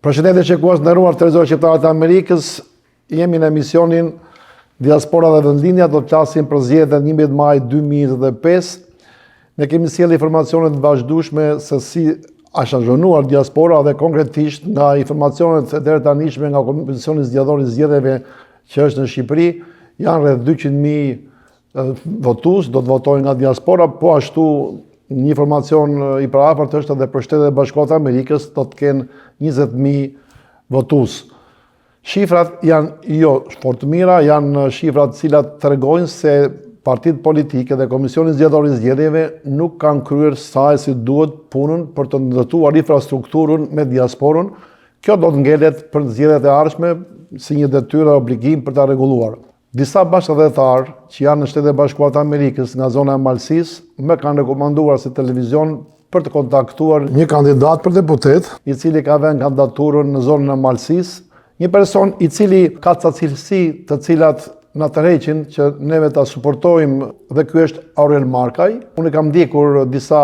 Përshëndetje shikues nderuar televizion shqiptar të Amerikës, jemi në emisionin Diaspora dhe vendlinja, do të flasim për zgjedhjet 11 maj 2025. Ne kemi sjellë informacione të vazhdueshme se si është zhvenduar diaspora dhe konkretisht nga informacionet e deri tanishme nga Komisioni Zgjedhor i Zgjedhjeve që është në Shqipëri, janë rreth 200.000 votues do të votojnë nga diaspora, po ashtu një informacion i paraafërt është edhe për Shtetet e Bashkuara të Amerikës do të kenë 20.000 votues. Shifrat janë jo fort të mira, janë shifra të cilat tregojnë se partitë politike dhe Komisioni Zgjedhor i Zgjedhjeve nuk kanë kryer sa si duhet punën për të ndërtuar infrastrukturën me diasporën. Kjo do të ngelet për zgjedhjet e ardhshme si një detyrë dhe obligim për ta rregulluar. Disa bashkëdhëtar që janë në Shtetet e Bashkuara të Amerikës nga zona e Malësisë më kanë rekomanduar si televizion për të kontaktuar një kandidat për deputet, i cili ka vënë kandidaturën në zonën e Malësisë, një person i cili ka ca cilësi të cilat na tërheqin që neve ta suportojmë, dhe ky është Aurel Markaj. Unë kam ndjekur disa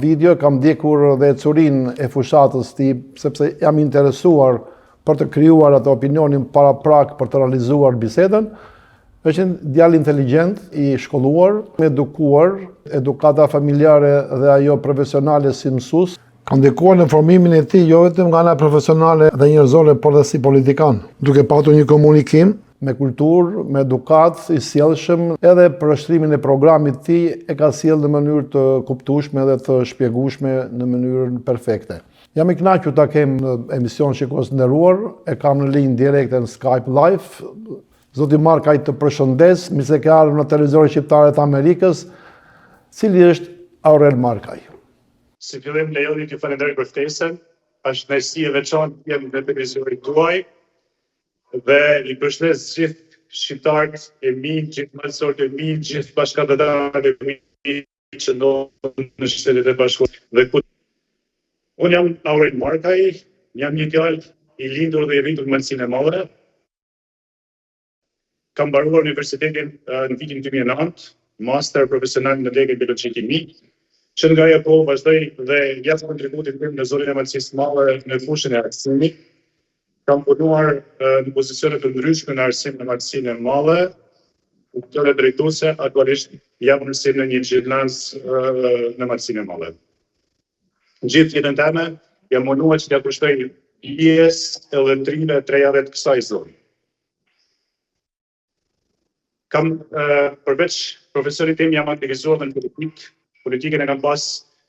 video, kam ndjekur dhe ecurinë e fushatës tij, sepse jam interesuar për të krijuar atë opinionin para prak për të realizuar bisedën. Është një djalë inteligjent, i shkolluar, edukuar, edukata familjare dhe ajo profesionale si mësues, ka ndikuar në formimin e tij jo vetëm nga ana profesionale dhe njerëzore, por dhe si politikan, duke patur një komunikim me kulturë, me edukat, i sjellshëm, edhe përshtrimin e programit të tij e ka sjellë në mënyrë të kuptueshme dhe të shpjegueshme në mënyrën perfekte. Jam i kënaqur ta kem në emision shikues nderuar, e kam në linjë direkte në Skype Live. Zoti Markaj të përshëndes, mirë se ke ardhur në televizionin shqiptar të Amerikës. Cili është Aurel Markaj? Si fillim lejoni t'ju falenderoj për ftesën. Është kënaqësi e veçantë të jem në televizionin tuaj dhe i përshëndes gjithë shqiptarët e mi, gjithë malësorët e mi, gjithë bashkëdhëtarët e mi që ndodhen në Shtetet e Bashkuara. Unë jam Aurel Markaj, jam një djalë i lindur dhe i rritur në Malësinë e Madhe. Kam mbaruar universitetin në vitin 2009, master profesional në degë biologjik kimik, që nga ajo kohë vazhdoj dhe jap kontributin tim në zonën e Malësisë së Madhe në fushën e arsimit. Kam punuar në pozicione të ndryshme në arsim në Malësinë e Madhe, udhëtore drejtuese, aktualisht jam në arsim në një gjimnaz në Malësinë e Madhe. Gjithë jetën time jam munduar që t'ia kushtoj pjesë edhe trive trejave të kësaj zone. Kam përveç profesorit tim jam aktivizuar në politikën e kam pas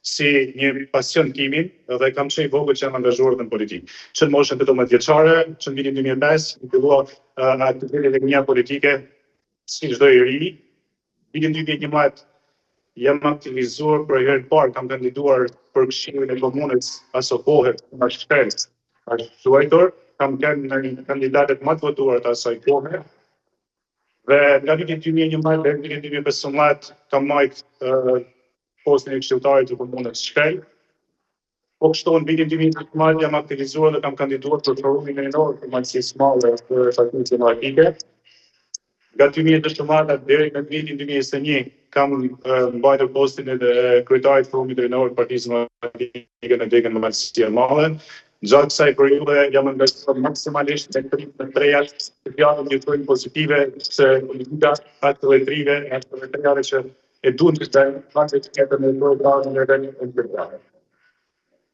si një pasion timin dhe kam qenë i vogël që jam angazhuar në politikë. Që në moshën 18 vjeçare, që në vitin 2005, fillua aktivitetet e mia politike si çdo i ri. Vitin 2011 jam aktivizuar për herë të parë, kam kandiduar për këshillin e komunës aso kohë, në Shkëlqë, ashtu quajtur, kam qenë në kandidatët më të votuar të asaj kohe. Dhe nga vitin 2011 deri në vitin 2015 kam marrë postin e këshilltarit të komunës Shkëlqë. Po kështu në vitin 2015 jam aktivizuar dhe kam kandiduar për forumin e enorm të Malësisë së Madhe për Partinë Demokratike. Nga 2017 deri në vitin 2021 kam mbajtur postin e kryetarit të forumit të enorm të Partisë Demokratike në degën e Malësisë së Madhe. Gjatë kësaj periudhe jam angazhuar maksimalisht në të trejat të pjatën një pozitive se politika atë dhe trive, atë dhe trejave që e duan të shtajnë faktet të jetën e programin e rënjë e në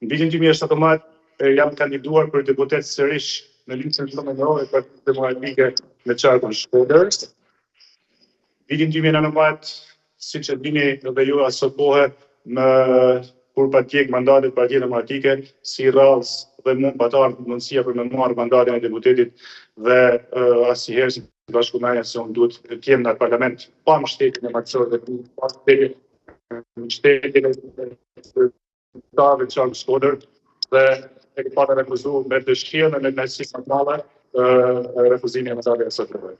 Në vitin 2017 jam kandiduar për deputet sërish në listën zgjedhore për Partinë Demokratike në qarkun Shkodër. Vitin 2019, siç e dini edhe ju aso kohë, kur patjek mandatet Partia Demokratike, si rrallës dhe mund patar mundësia për me marrë mandatin e deputetit dhe asnjëherë si bashkëmarrja se unë duhet të jem në parlament pa mbështetjen e martësorëve të mi, pa mbështetjen e të qarkut Shkodër dhe e pata refuzuar me dëshirë dhe me kënaqësi më të madhe refuzimin e mandatit asaj kohe.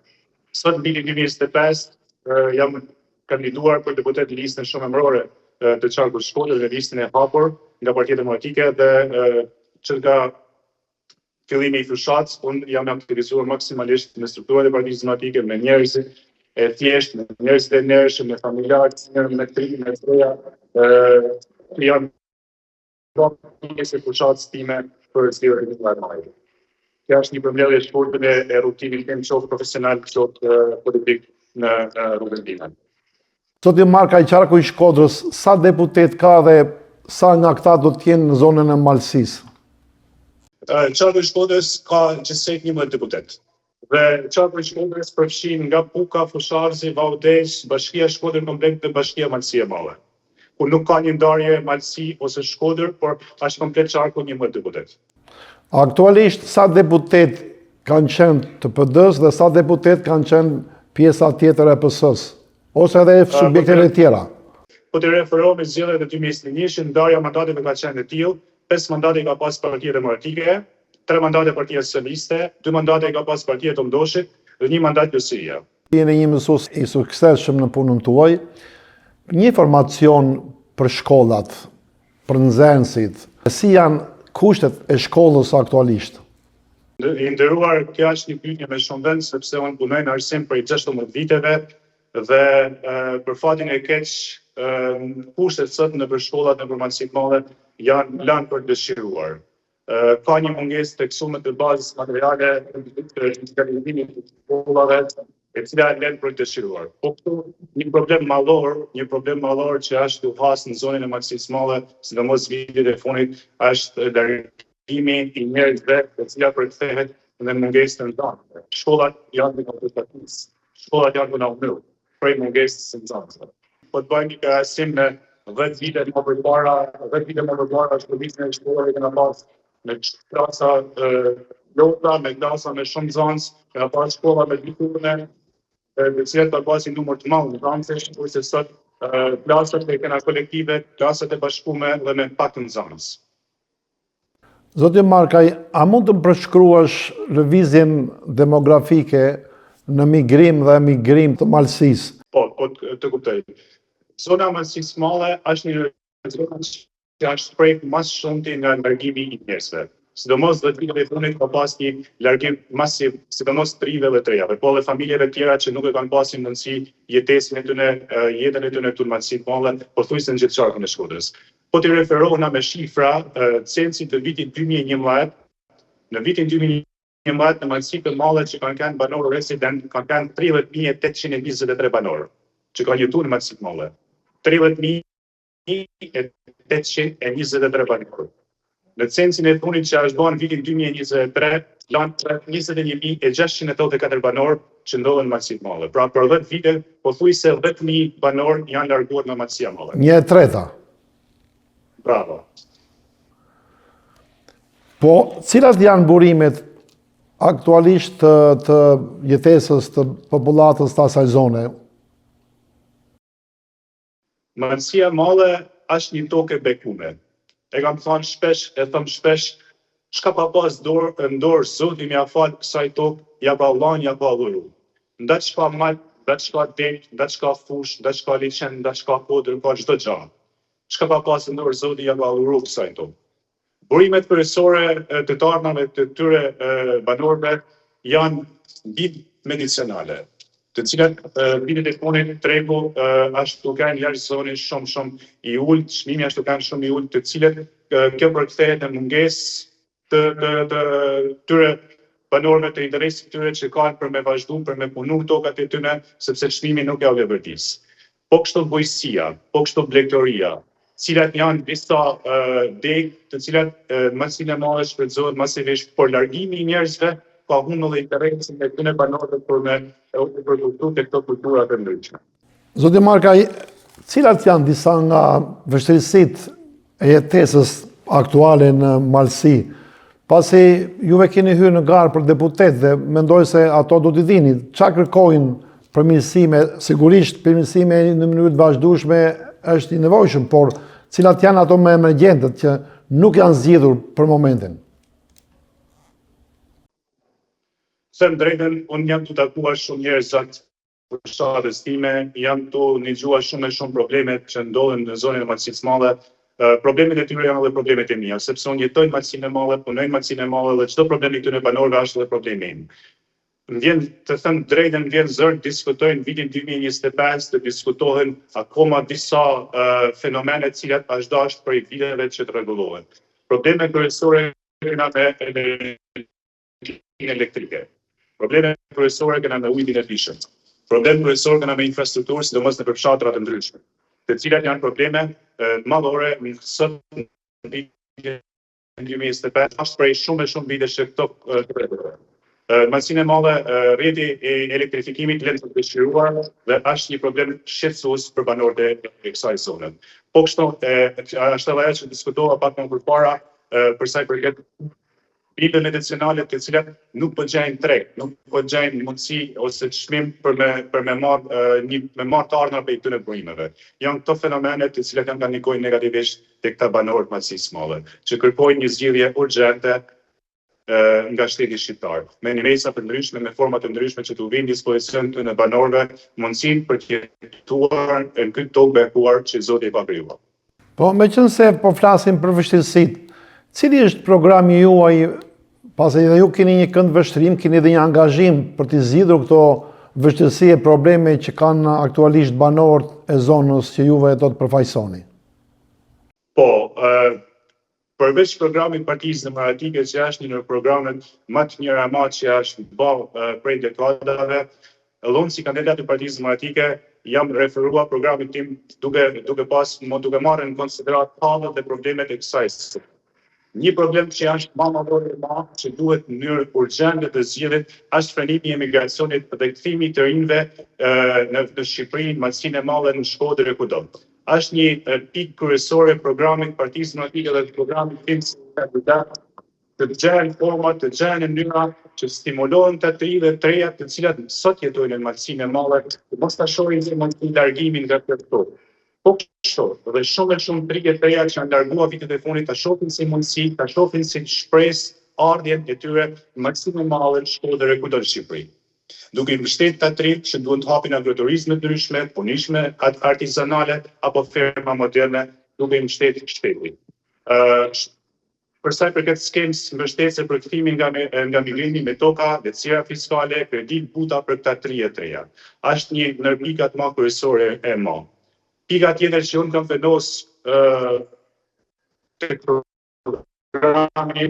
Sot në vitin 2025 jam kandiduar për deputet në listën shumë emërore të qarkut Shkodër në listën e hapur nga Partia Demokratike dhe që nga fillimi i fushatës, unë jam aktivizuar maksimalisht në strukturat e Partisë Demokratike, me njerëzit e thjeshtë, me njerëzit e ndershëm, me familjarët, me trinë, me treja, janë pjesë e fushatës time për zgjedhjen e lajmit. Kjo është një përmbledhje e shkurtër e rutinit tim qoftë profesional, qoftë politik në rrugën time. Zoti Marka i Qarku i Shkodrës, sa deputet ka dhe sa nga këta do të jenë në zonën e Malësisë? Qarku i Shkodrës ka gjithsej 11 deputet. Dhe Qarku i Shkodrës përfshin nga Puka, Fusharzi, Vaudesh, Bashkia Shkodër Komplekt dhe Bashkia Malësi e Madhe. Ku nuk ka një ndarje Malësi ose Shkodër, por është komplet Qarku 11 deputet. Aktualisht, sa deputet kanë qenë të PD-s dhe sa deputet kanë qenë pjesa tjetër e PS-s, ose edhe subjekteve tjera? Po të referohemi zgjedhjet e 2021, ndarja mandateve ka qenë e tillë, 5 mandate ka pas Partia Demokratike, 3 mandate Partia Socialiste, 2 mandate ka pas Partia e Tomdoshit dhe 1 mandat PS-ja. Jeni një mësues i suksesshëm në punën tuaj. Një informacion për shkollat, për nxënësit, si janë kushtet e shkollës aktualisht? I nderuar, kjo është një pyetje me shumë vend, sepse unë punoj në arsim prej 16 viteve dhe për fatin e keq, kushtet sot në për shkollat në përmatësi të madhe janë lanë për dëshiruar. Ka një mungesë të mësuesve të bazës materiale të realizimit të shkollave, e cila lën për të dëshiruar. Po këtu një problem mallor që është u has në zonën e Malësisë së Madhe, sidomos vitet e fundit, është largimi i njerëzve, e cila përkthehet në mungesë të nxënësve. Shkollat janë në kompletus. Shkollat janë në unë, prej mungesës së nxënësve. Po të bëjmë një krahasim me 10 vite më përpara, shkollisën e shkollave kena pas me klasa lota, me klasa me shumë nxënës, kena pas shkolla me diturne, të cilat ka pasi numër të madh nxënësh, kurse sot klasat e kena kolektive, klasat e bashkuara dhe me pak nxënës. Zoti Markaj, a mund të përshkruash lëvizjen demografike në migrim dhe emigrim të Malësisë? Po, të kuptoj. Zona e Malësisë së Madhe është një zonë që është prek mas shumti nga largimi i njerëzve. Sidomos 10 viteve e fundit ka pas një largim masiv, sidomos trive dhe trejave, po dhe familjeve tjera që nuk e kanë pasur mundësi jetën e tyre të Malësisë së Madhe, pothuajse në gjithë qarkun e Shkodrës. Po të referohuna me shifra, censi të vitit 2011, në vitin 2011 në Malësinë të Madhe që kanë qenë banorë resident, kanë qenë 30.823 banorë që kanë jetuar në Malësinë të Madhe. 30.823 banorë. Në censin e fundit që është bën vitin 2023, janë 21.684 banorë që ndodhen në Malësinë të Madhe. Pra për 10 vite, pothuajse 10.000 banorë janë larguar nga Malësia e Madhe. 1/3. Bravo. Po, cilat janë burimet aktualisht të jetesës të popullatës të asaj zone? Malësia e Madhe është një tokë e bekuar. E kam thënë shpesh, çka pa pas dorë Zoti më afal kësaj tokë, ja pa Allah, ja pa adhuru. Nda çka mal, nda çka dek, nda çka fush, nda çka liçen, nda çka kodër, ka çdo gjë. Çka pa pas dorë Zoti, ja pa adhuru kësaj tokë. Burimet kryesore të të ardhmave të këtyre banorëve janë bitë medicinale, të cilat vitet e fundit tregu është duke qenë jashtë zonës shumë i ulët, çmimi është duke qenë shumë i ulët, të cilat kjo përkthehet në mungesë të këtyre banorëve të interesit të tyre që kanë për me vazhdu, për me punu tokat e tyre, sepse çmimi nuk ja vepërtis. Po kështu bujësia, po kështu blegtoria, cilat janë disa degë, të cilat Malësinë e Madhe shfrytëzohet masivisht për largimi i njerëzve, ka humbur dhe interesin e këtyre banorëve për me produktu të këto kulturat e ndryshme. Zoti Markaj, cilat janë disa nga vështirësitë e jetesës aktuale në Malësi, pasi juve keni hyrë në garë për deputet dhe mendoj se ato do t'i dini, çfarë kërkojnë përmirësime, sigurisht përmirësime në mënyrë të vazhdueshme është i nevojshëm, por cilat janë ato më emergjentët që nuk janë zgjidhur për momentin? Them drejtën, unë jam të takuar shumë njerëz gjatë përshtatës time, jam të ndëgjuar shumë problemet që ndodhen në zonën e Malësisë së Madhe. Problemet e tyre janë edhe problemet e mia, sepse unë jetoj në Malësinë e Madhe, punoj në Malësinë e Madhe dhe çdo problem i këtyre banorëve është edhe problemi im. Vjen të them drejtën, vjen zër diskutojnë vitin 2025, të diskutohen akoma disa fenomene të cilat vazhdojnë për viteve që të rregullohen. Problemet kryesore kena me energjinë elektrike. Probleme kryesore kena me ujin e fishëm. Problem kryesor kena me infrastrukturë, sidomos në fshatra të ndryshme, të cilat janë probleme madhore sot në vitin 2025, ashtë prej shumë vitesh që këto Masinë e madhe, rrjeti e elektrifikimit lënë të dëshiruar dhe është një problem shqetësues për banorët e kësaj zone. Po kështu, është edhe ajo që diskutova pak më përpara për sa i përket bibe medicinale të cilat nuk po gjejnë treg, nuk po gjejnë mundësi ose çmim për me marrë të ardhmën prej këtyre burimeve. Janë këto fenomene të cilat janë ndikojnë negativisht tek këta banorë të Maqedonisë Madhe, që kërkojnë një zgjidhje urgjente nga shteti shqiptar, me nimesa të ndryshme, me forma të ndryshme që të vinë dispozicion të në banorëve mundësinë për të jetuar në këtë tokë bekuar që Zoti i ka krijuar. Po, meqense po flasim për vështirësitë, cili është programi juaj, pasi edhe ju keni një kënd vështrim, keni edhe një angazhim për të zgjidhur këto vështirësi e probleme që kanë aktualisht banorët e zonës që juve do të përfaqësoni? Po, përveç programit Partisë Demokratike, që është një nga programet më të mirëama që është bërë prej dekadave, unë si kandidat i Partisë Demokratike jam referuar programin tim duke marrë në konsiderat hallet dhe problemet e kësaj. Një problem që është më madhore që duhet në mënyrë urgjente të zgjidhet është frenimi i emigracionit dhe kthimi të rinjve në Shqipëri, Maqedoninë e Madhe, në Shkodër e kudo. Është një pikë kryesore e programit Partisë Demokratike dhe programit tim si kandidat të gjejnë forma, të gjejnë mënyra që stimulohen të rive të reja të cilat sot jetojnë në Maqedoninë e Madhe, të mos ta shohin si mund largimin nga këtë tokë. Po kështu, dhe shumë të rrjet të reja që janë larguar vitet e fundit ta shohin si mundësi, ta shohin si shpresë ardhjen e tyre në Maqedoninë e Madhe, në Shkodër e kudo në Shqipëri. Duke i mbështetur të trit që duhen të hapin agroturizme të ndryshme, punishme artizanale apo ferma moderne, duke i mbështetur shtetin. Për sa i përket skemës mbështese për kthimin nga migrimi me toka, lehtësira fiskale, kredit buta për këta rrjet të reja. Është një ndër pikat më kryesore e më. Pika tjetër që unë kam vendosur tek programi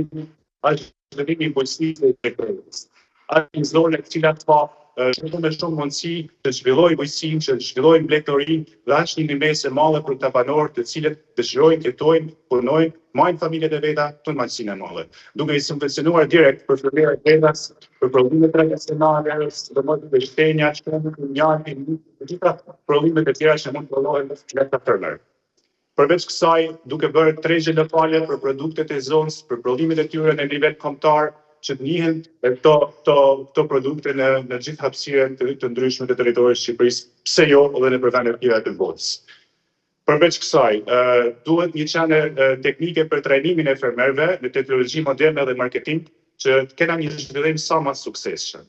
është vendimi i bujqësisë dhe kreditës. Është një zonë e cila ka shumë mundësi të zhvillojë bujqësinë, që të zhvillojë mbledhtorinë dhe është një nimes e madhe për këta banorë të cilët dëshirojnë të jetojnë, punojnë, marrin familjet e veta në Maqedoninë e Madhe, duke i subvencionuar direkt për flerat e vetas, për prodhimet tradicionale, sidomos për shtënja, çmimi, mjati, të gjitha prodhimet e tjera që mund të prodhohen nga këta fermer. Përveç kësaj, duke bërë tregje lokale për produktet e zonës, për prodhimet e tyre në nivel kombëtar, që të njihen këto produkte në gjithë hapësirën të ndryshme të territorit të Shqipërisë, pse jo edhe në vende të tjera të botës. Përveç kësaj, duhet një çanër teknike për trajnimin e fermerëve në teknologji moderne dhe marketing që të kenë një zhvillim sa më suksesshëm.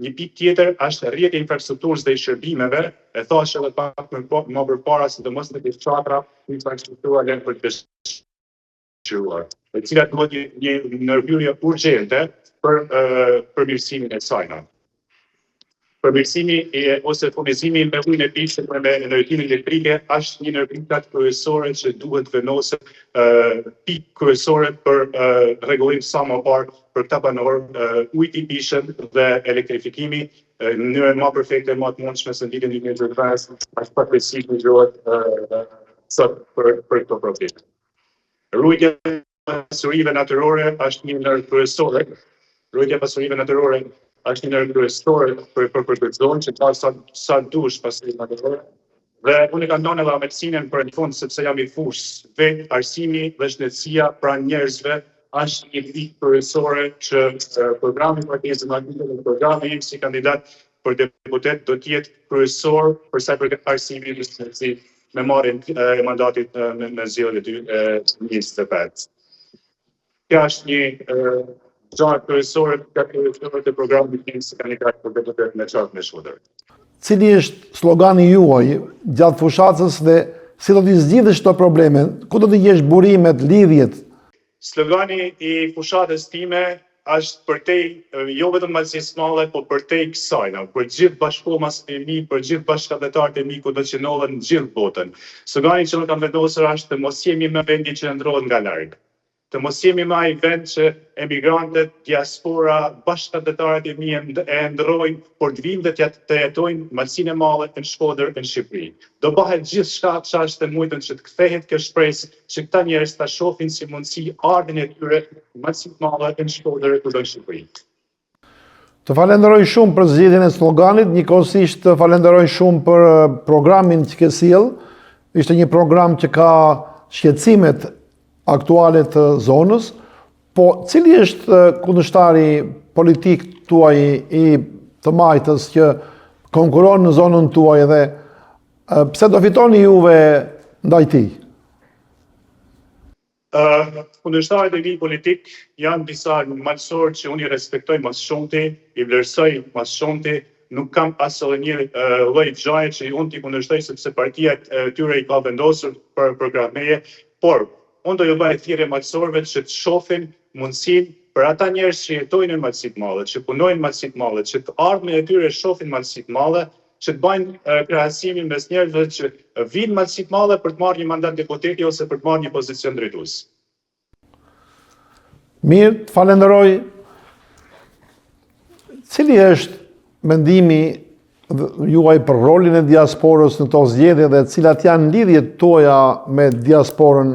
Një pikë tjetër është rrjeti i infrastrukturës dhe i shërbimeve, e thash edhe pak më përpara, sidomos në fshatra, infrastruktura lënë për të dëshiruar, e cilat duhet një ndërhyrje urgjente për përmirësimin e saj. Përmirësimi ose furnizimi me ujë e pishëm dhe me energjinë elektrike është një ndër pikat kryesore që duhet vendoset pikë kryesore për rregullim sa më parë për këta banorë, ujë i pishëm dhe elektrifikimi në mënyrën më perfekte, më të mundshme së vitin 2025 është pakësi gjërat sot për këto probleme. Ruajtja e pasurive natyrore është një ndër kryesore. Ruajtja e pasurive natyrore është një ndër kryesore për këtë zonë që ka sa dush pasuri natyrore. Dhe unë kam ndonë edhe medicinen për në fund sepse jam i fushë. Vetë arsimi dhe shëndetësia pranë njerëzve është një pikë kryesore që programi Partisë Demokratike dhe programi im si kandidat për deputet do të jetë kryesor për sa i përket arsimit dhe shëndetësisë me marrjen e mandatit në zgjedhjet e 2025. Kjo është një gjë kryesore të programit tim si kandidat për deputet në çark në Shkodër. Cili është slogani juaj gjatë fushatës dhe si do t'i zgjidhësh këto probleme? Ku do t'i gjesh burimet, lidhjet? Slogani i fushatës time është përtej jo vetëm Maqedonisë Madhe, por përtej kësaj, për gjithë bashkëpunëtarët e mi, për gjithë bashkëpunëtarët e mi kudo që ndodhen në gjithë botën. Slogani që unë kam vendosur është të mos jemi më vendi që ndrohet nga larg. të mos jemi më ai vend që emigrantët, diaspora, bashkëdhetarët e mi e ndrojnë, por të vinë dhe të jetojnë malsinë e madhe në Shkodër në Shqipëri. Do bëhet gjithçka ç'është e mundshme që të kthehet kjo shpresë, që këta njerëz ta shohin si mundësi ardhin e tyre malsinë e madhe në Shkodër kudo në Shqipëri. Të falenderoj shumë për zgjedhjen e sloganit, njëkohësisht të falenderoj shumë për programin që ke sjell. Ishte një program që ka shqetësimet aktuale të zonës, po cili është kundërshtari politik tuaj i të majtës që konkuron në zonën tuaj dhe pse do fitoni juve ndaj tij? Kundërshtarët e mi politik janë disa malësorë që unë i respektoj mas shumëti, i vlerësoj mas shumëti, nuk kam asë edhe një lloj gjaje që unë t'i kundërshtoj sepse partia tyre i ka vendosur për programeje, por unë do ju bëj thirrje malësorëve që të shohin mundësinë për ata njerëz që jetojnë në malësi të mëdha, që punojnë në malësi të mëdha, që të ardhmen e tyre shohin malësi të mëdha, që të bëjnë krahasimin mes njerëzve që vinë malësi të mëdha për të marrë një mandat deputeti ose për të marrë një pozicion drejtues. Mirë, të falenderoj. Cili është mendimi juaj për rolin e diasporës në këto zgjedhje dhe cilat janë lidhjet tuaja me diasporën,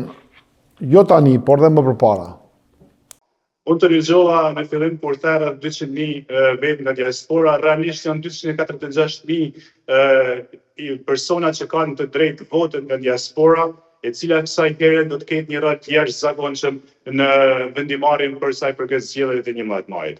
jo tani, por dhe më përpara? Unë të rizgjova në fillim kur thera 200.000 vetë nga diaspora, realisht janë 246.000 persona që kanë të drejtë votën nga diaspora, e cila kësaj here do të ketë një rol të jashtëzakonshëm në vendimarrjen për sa i përket zgjedhjeve të 11 majit.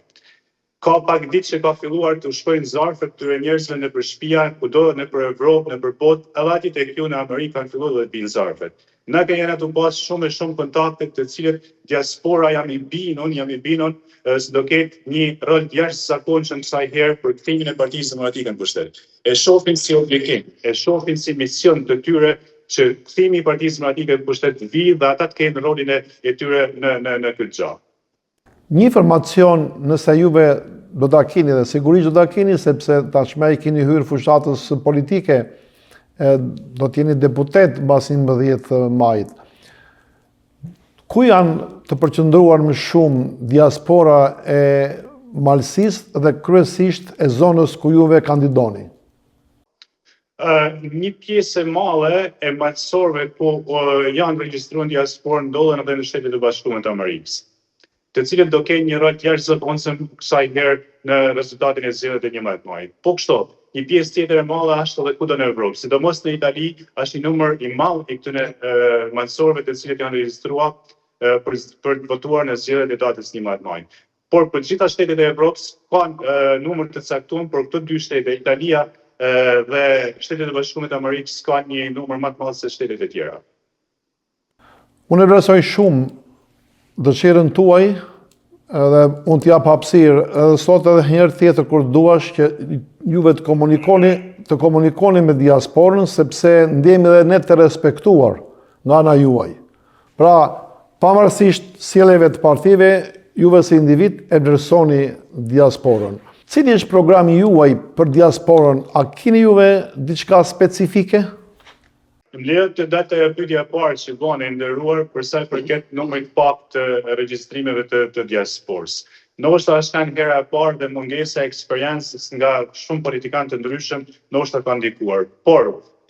Ka pak ditë që ka filluar të shkojnë zarfet këtyre njerëzve nëpër shtëpia, kudo nëpër Evropë, nëpër botë, edhe aty tek ju në Amerikë kanë filluar dhe të binë zarfet. Na kemi të pas shumë e shumë kontakte të cilët diaspora jam i binun se do ketë një rol jashtëzakonshëm kësaj herë për kthimin e Partisë Demokratike në pushtet. E shohin si obligim, e shohin si mision të tyre që kthimi i Partisë Demokratike në pushtet vi dhe ata të kenë rolin e tyre në këtë gjë. Një informacion nëse juve do ta keni dhe sigurisht do ta keni sepse tashmë i keni hyrë fushatës politike, do të jeni deputet mbas 11 majit. Ku janë të përqendruar më shumë diaspora e Malësisë dhe kryesisht e zonës ku juve kandidoni? Një pjesë e madhe e malësorëve ku janë regjistruar diasporë ndodhen edhe në Shtetet e Bashkuara të Amerikës, të cilët do kenë një rol të jashtëzakonshëm kësaj herë në rezultatin e zgjedhjeve të 11 majit. Po kështu, një pjesë tjetër e madhe është edhe kudo në Evropë, sidomos në Itali është një numër i madh i këtyre malësorëve të cilët janë regjistruar për të votuar në zgjedhjet e datës 11 majit. Por për gjitha shtetet e Evropës kanë numër të caktuar, por këto dy shtete, Italia dhe Shtetet e Bashkuara të Amerikës, kanë një numër më të madh se shtetet e tjera. Unë e vlerësoj shumë dëshirën tuaj dhe unë t'jap hapësirë edhe sot edhe herë tjetër kur duash që juve të komunikoni me diasporën sepse ndjemi edhe ne të respektuar nga ana juaj. Pra, pavarësisht sjelljeve të partive, juve si individ e vlerësoni diasporën. Cili është programi juaj për diasporën? A keni juve diçka specifike? Më lejo të data e pyetja e parë që bën e nderuar për sa i përket numrit pak të regjistrimeve të diasporës. Ndoshta është kanë hera e parë dhe mungesa e eksperiencës nga shumë politikanë të ndryshëm, ndoshta ka ndikuar. Por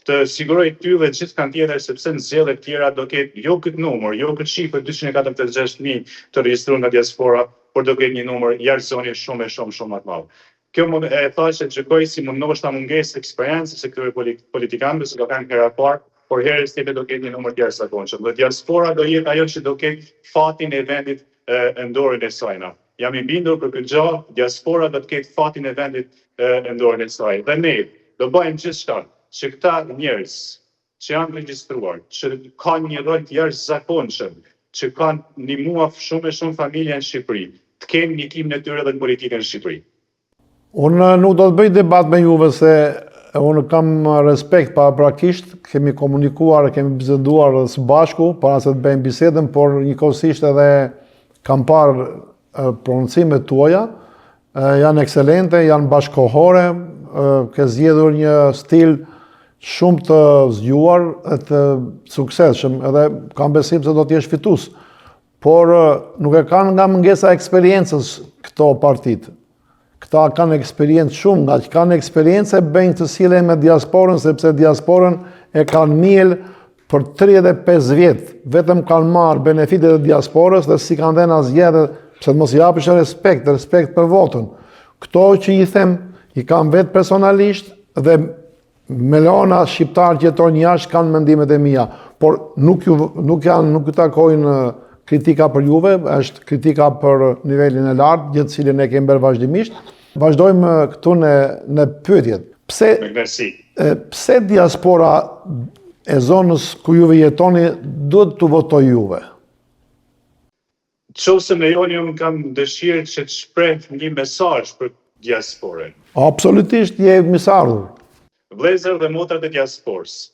të siguroj ty dhe gjithë kanë tjetër sepse në zgjedhjet tjera do ketë jo këtë numër, jo këtë shifër 246.000 të regjistruar nga diaspora, por do ketë një numër jashtëzakonisht shumë më të madh. Kjo e thashë që gjykoj si ndoshta mungesë eksperiencës së këtyre politikanëve që kanë hera parë, por herës tjetër do ketë një numër të jashtëzakonshëm. Dhe diaspora do jetë ajo që do ketë fatin e vendit në dorën e saj. Jam i bindur për këtë gjë, diaspora do të ketë fatin e vendit në dorën e saj. Dhe ne do bëjmë gjithçka që këta njerëz që janë regjistruar, që kanë një rol të jashtëzakonshëm, që kanë ndihmuar shumë familje në Shqipëri, të kenë ndikimin e tyre dhe në politikën në Shqipëri. Unë nuk do të bëj debat me juve se unë kam respekt paraprakisht, kemi komunikuar, kemi biseduar së bashku para se të bëjmë bisedën, por njëkohësisht edhe kam parë prononcimet tuaja, janë ekselente, janë bashkohore, ke zgjedhur një stil shumë të zgjuar e të suksesshëm, edhe kam besim se do të jesh fitues. por nuk e kanë nga mungesa e eksperiencës këto partitë. Këta kanë eksperiencë shumë, nga që kanë eksperiencë bëjnë të sillen me diasporën, sepse diasporën e kanë miell për 35 vjetë, vetëm kanë marrë benefitet e diasporës dhe si kanë dhënë asgjë, pse të mos i japësh respekt për votën. Këto që i them, i kam vetë personalisht dhe miliona shqiptarë që jetojnë jashtë kanë mendimet e mia, por nuk ju takojnë kritika për juve, është kritika për nivelin e lartë, gjithë cilin e kemi bërë vazhdimisht. Vazhdojmë këtu në pyetjet. Pse diaspora e zonës ku juve jetoni duhet të votoj juve? Qose me joni unë kam dëshirë që të shpreh një mesazh për diasporën. Absolutisht je misardhur. Vëllezër dhe motrat e diasporës,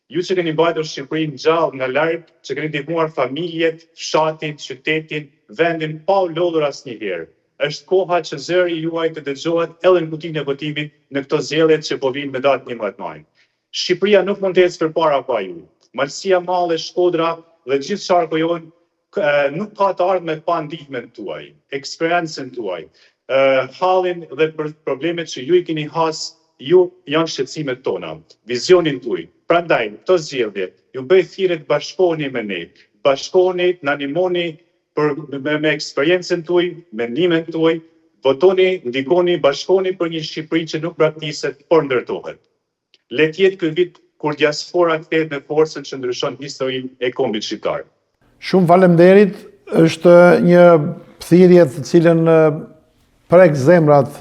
ju që keni mbajtur Shqipërinë gjallë nga larg, që keni ndihmuar familjet, fshatin, qytetin, vendin pa u lodhur asnjëherë. Është koha që zëri juaj të dëgjohet edhe në kutinë e votimit në këto zgjedhje që po vinë me datë 11 maj. Shqipëria nuk mund të ecë përpara pa ju. Malësia Mallë, Shkodra dhe gjithë sharku jonë nuk ka të ardhme pa ndihmën tuaj, eksperiencën tuaj, hallin dhe për problemet që ju i keni has, ju janë shqetësimet tona, vizionin tuaj. Prandaj, këto zgjedhje, ju bëj thirrje të bashkoheni me ne, bashkoheni, na ndihmoni me eksperiencën tuaj, me mendimin tuaj, votoni, ndikoni, bashkoheni për një Shqipëri që nuk braktiset, por ndërtohet. Le të jetë ky vit kur diaspora kthehet në forcën që ndryshon historinë e kombit shqiptar. Shumë faleminderit, është një thirrje të cilën prek zemrat,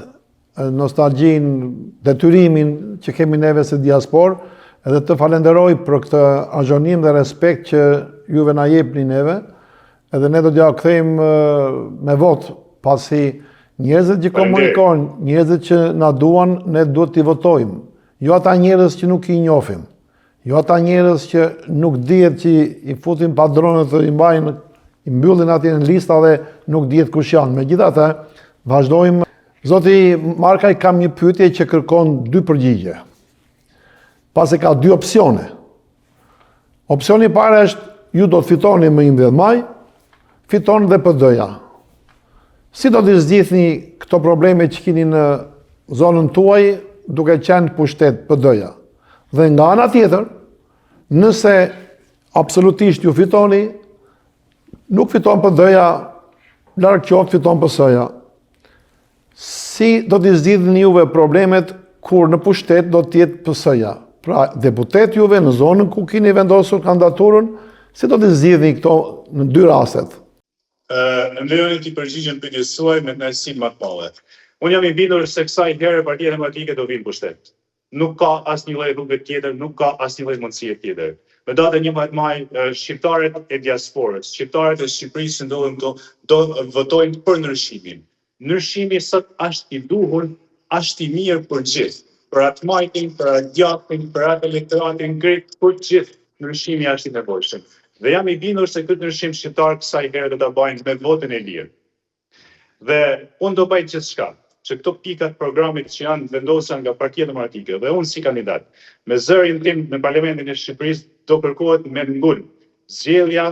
nostalgjinë, detyrimin që kemi neve si diasporë, edhe të falenderoj për këtë azhonim dhe respekt që juve na jepni neve, edhe ne do t'ja kthejmë me votë, pasi njerëzit që komunikojnë, njerëzit që na duan, ne duhet t'i votojmë. Jo ata njerëz që nuk i njohim, jo ata njerëz që nuk dihet që i futin padronët dhe i mbajnë, i mbyllin atje në lista dhe nuk dihet kush janë. Megjithatë, vazhdojmë. Zoti Markaj, kam një pyetje që kërkon 2 përgjigje. Pasi ka 2 opsione. Opsioni i parë është ju do të fitoni më 11 maj, fiton dhe PD-ja. Si do të zgjidhni këto probleme që keni në zonën tuaj duke qenë pushtet PD-ja? Dhe nga ana tjetër, nëse absolutisht ju fitoni, nuk fiton PD-ja, larg qoftë fiton PS-ja. Si do të zgjidhni juve problemet kur në pushtet do të jetë PS-ja? Pra, deputet juve në zonën ku keni vendosur kandidaturën, si do të zgjidhni këto në 2 rastet? Në lejoni t'i përgjigjem pyetjes suaj me kënaqësi më të madhe. Unë jam i bindur se kësaj here Partia Demokratike do vinë pushtet. Nuk ka asnjë lloj rrugë tjetër, nuk ka asnjë lloj mundësie tjetër. Me datën 11 maj, shqiptarët e diasporës, shqiptarët e Shqipërisë që ndodhen këtu, do votojnë për ndryshimin. Ndryshimi sot është i duhur, është i mirë për gjithë. Për atë majtin, për atë djathtin, për atë elektoratin krejt, për gjithë ndryshimi është i nevojshëm. Dhe jam i bindur se këtë ndryshim shqiptar kësaj here do ta bëjnë me votën e lirë. Dhe unë do bëj gjithçka që këto pikat programit që janë vendosur nga Partia Demokratike dhe unë si kandidat, me zërin tim në Parlamentin e Shqipërisë do kërkohet me ngul zgjedhja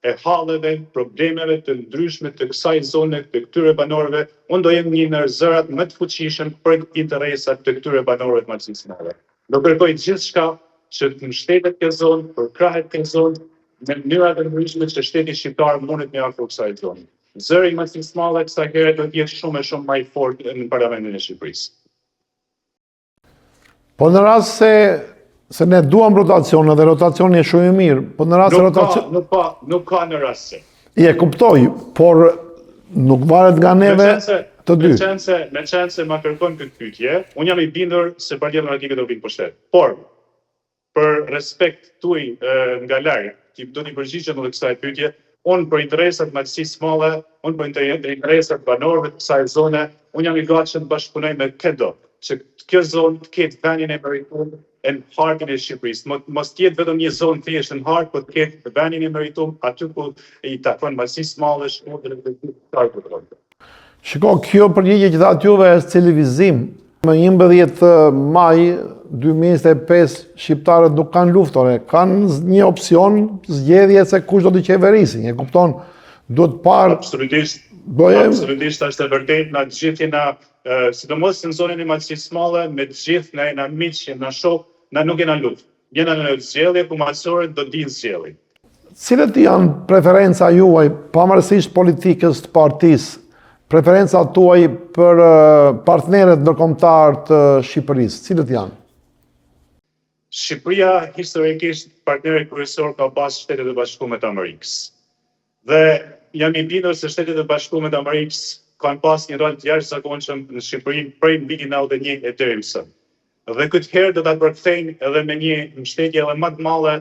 e halleve, problemeve të ndryshme të kësaj zone, të këtyre banorëve. Unë do jem një ndër zërat më të fuqishëm për interesat të këtyre banorëve të Malësisë Madhe. Do kërkoj gjithçka që të mbështetet kjo zonë, për krahet kjo zonë, në mënyra të ndryshme që shteti shqiptar mundet me afro kësaj zone. Zëri i Malësisë Madhe kësaj here do të jetë shumë e shumë më i fortë në Parlamentin e Shqipërisë. Po në rast se ne duam rotacion dhe rotacioni është shumë i mirë, po në rast se rotacion... Nuk ka në rast se. Je kuptoj, por nuk varet nga neve të dy. Me qenë se ma kërkon këtë pyetje, unë jam i bindur se Partia Demokratike do vinë pushtet. Por, për respekt tuaj nga larg, do t'i përgjigjem edhe kësaj pyetje, unë për interesat Malësisë Madhe, unë për interesat banorëve të kësaj zone, unë jam i gatshëm të bashkëpunoj me këdo, që kjo zonë të ketë vendin e meritum në hartin e Shqipërisë. Mos të jetë vetëm një zonë thjesht në hart, por të ketë vendin e meritum aty ku i takon Malësisë Madhe, Shkodrës dhe Tiranës. Shiko, kjo përgjigje që thatë juve është televizim. Më 11 maj 2025 shqiptarët nuk kanë luftore, kanë një opsion zgjedhje se kush do të qeverisin. E kupton, duhet parë... Absolutisht është e vërtet, na të gjithë jena, sidomos në zonën e Maçisë së Madhe, me të gjithë na jena miq, jena shok, na nuk jena luftë. Jena në zgjedhje ku maçorët do dinë zgjedhje. Cilët janë preferenca juaj, pavarësisht politikës të partisë, preferenca tuaj për partnerët ndërkombëtar të Shqipërisë, cilët janë? Shqipëria historikisht partneri kryesor ka pas Shtetet e Bashkuara të Amerikës. Dhe jam i bindur se Shtetet e Bashkuara të Amerikës kanë pas një rol të jashtëzakonshëm në Shqipëri prej vitit 91 e deri më sot. Dhe këtë herë do ta përkthejnë edhe me një mbështetje edhe më të madhe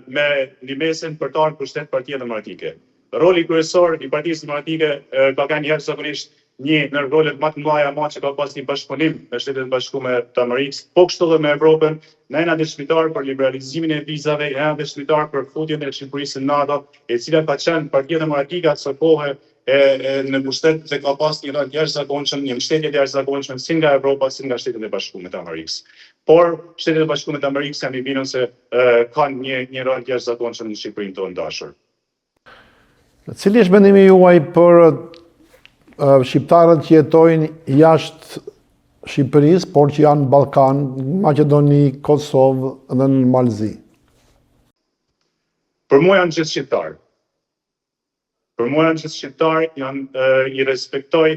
me limesin për të ardhur pushtet Partia Demokratike. Roli kryesor i Partisë Demokratike ka qenë jashtëzakonisht një në rolet më të mëdha që ka pas një bashkëpunim me Shtetet e Bashkuara të Amerikës, po kështu edhe me Evropën. Ne jena dëshmitar për liberalizimin e vizave, jena dëshmitar për futjen e Shqipërisë në NATO, e cila ka qenë Partia Demokratike atë kohë në pushtet se ka pas një rol jashtëzakonshëm, një mbështetje të jashtëzakonshme si nga Evropa, si nga Shtetet e Bashkuara të Amerikës. Por Shtetet e Bashkuara të Amerikës jam i bindur se kanë një rol jashtëzakonshëm në Shqipërinë tonë dashur. Cili është mendimi juaj për shqiptarët që jetojnë jashtë Shqipërisë, por që janë në Ballkan, Maqedoni, Kosovë dhe në Malzi? Për mua janë gjithë shqiptarë. Për mua janë gjithë shqiptarë, i respektoj,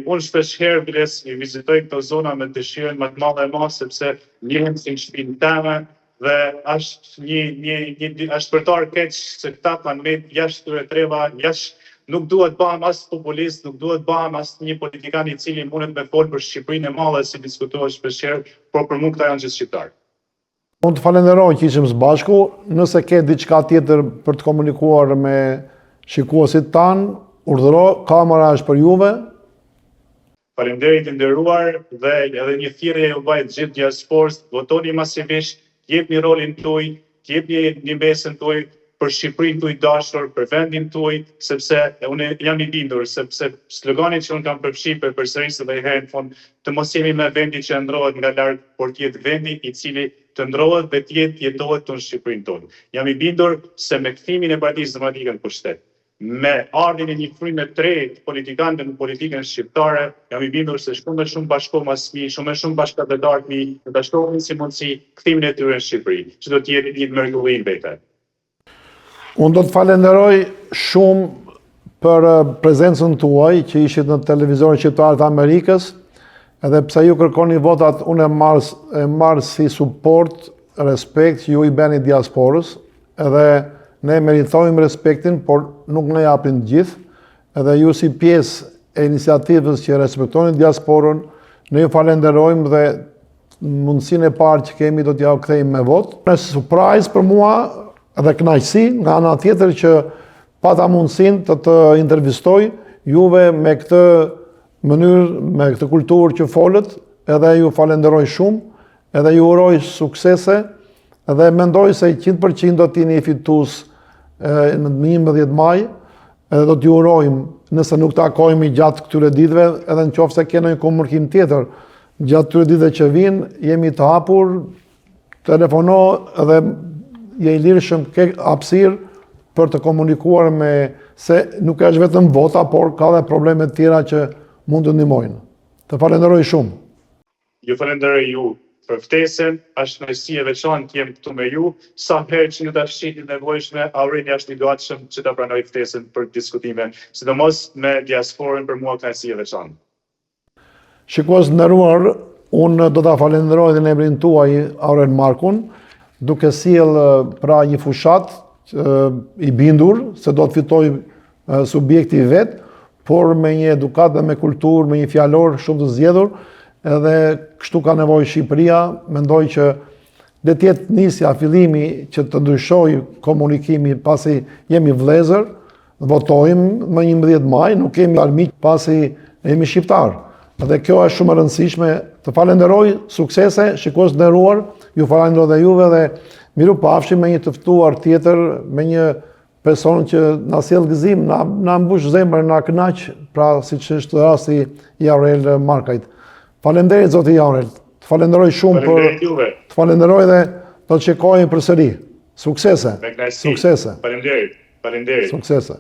unë shpeshherë biles i vizitoj këto zona me dëshirën më të madhe e madhe, sepse njihem si në shtëpinë time dhe është është përtar keq se këta kanë me jashtë këtyre treva, nuk duhet bëhem as populist, nuk duhet bëhem as një politikan i cili mundet me folë për Shqipërinë e madhe si diskutohet shpeshherë, por për mua këta janë gjithë shqiptarë. Unë të falenderoj që ishim së bashku, nëse ke diçka tjetër për të komunikuar me shikuesit tanë, urdhëro, kamera është për juve. Faleminderit të nderuar dhe edhe një thirrje ju bëj gjithë diasporës, votoni masivisht, jepni rolin tuaj, jepni një mesën tuaj për Shqipërinë tuaj dashur, për vendin tuaj, sepse unë jam i bindur, sepse slogani që unë kam përfshirë përsërisë edhe herë në fund, të mos jemi me vendi që ndrohet nga larg, por të jetë vendi i cili të ndrohet dhe të jetohet në Shqipërinë tonë. Jam i bindur se me kthimin e Partisë Demokratike në pushtet, me ardhin e një fryme të re të politikanëve në politikën shqiptare, jam i bindur se shumë bashkë mas mi, shumë bashkëdhetar të mi, do ta shohin si mundësi kthimin e tyre në Shqipëri, që do të jetë një mrekulli në vete. Unë do të falenderoj shumë për prezencën tuaj që ishit në televizorin shqiptar të Amerikës, edhe pse ju kërkoni votat, unë e marr si suport, respekt që ju i beni diasporës, edhe ne meritojmë respektin, por nuk ne japin gjithë, edhe ju si pjesë e iniciativës që respektoni diasporën, ne ju falenderojmë dhe mundësinë e parë që kemi do t'ja u kthejmë me votë. Në surprise për mua edhe kënaqësi nga ana tjetër që pata mundësinë të intervistoj juve me këtë mënyrë, me këtë kulturë që folët, edhe ju falenderoj shumë, edhe ju uroj suksese, edhe mendoj se 100% do t'jeni fitues në 11 maj, edhe do t'ju urojmë, nëse nuk takojmë gjatë këtyre ditëve, edhe në qoftë se keni një komunikim tjetër, gjatë këtyre ditëve që vinë, jemi të hapur, telefono edhe je i lirshëm, ke hapësirë për të komunikuar me, se nuk është vetëm vota, por ka dhe probleme tjera që mund të ndihmojnë. Të falenderoj shumë. Ju falenderoj ju për ftesën, është kënaqësi e veçantë të jem këtu me ju. Sa herë që në ta shqitin nevojshme, Aureli është i gatshëm që ta pranoj ftesën për diskutime, sidomos me diasporën, për mua kënaqësi e veçantë. Shikues nderuar, unë do ta falenderoj dhe në emrin tuaj Aurel Markun, duke sjell pra një fushat i bindur se do të fitoj subjekti i vet, por me një edukat dhe me kulturë, me një fjalor shumë të zgjedhur, edhe kështu ka nevojë Shqipëria. Mendoj që le të jetë nisja, fillimi që të ndryshojë komunikimi, pasi jemi vëllezër, votojmë më 11 maj, nuk kemi armiq pasi jemi shqiptar. Dhe kjo është shumë e rëndësishme. Të falenderoj, suksese, shikues të nderuar, ju falenderoj dhe juve dhe miru pafshim me një të ftuar tjetër, me një person që na sjell gëzim, na mbush zemrën, na kënaq, pra siç është rasti i Aurel Markajt. Faleminderit zoti Aurel. Të falenderoj shumë të falenderoj dhe do të shikojmë përsëri. Suksese. Suksese. Faleminderit. Suksese.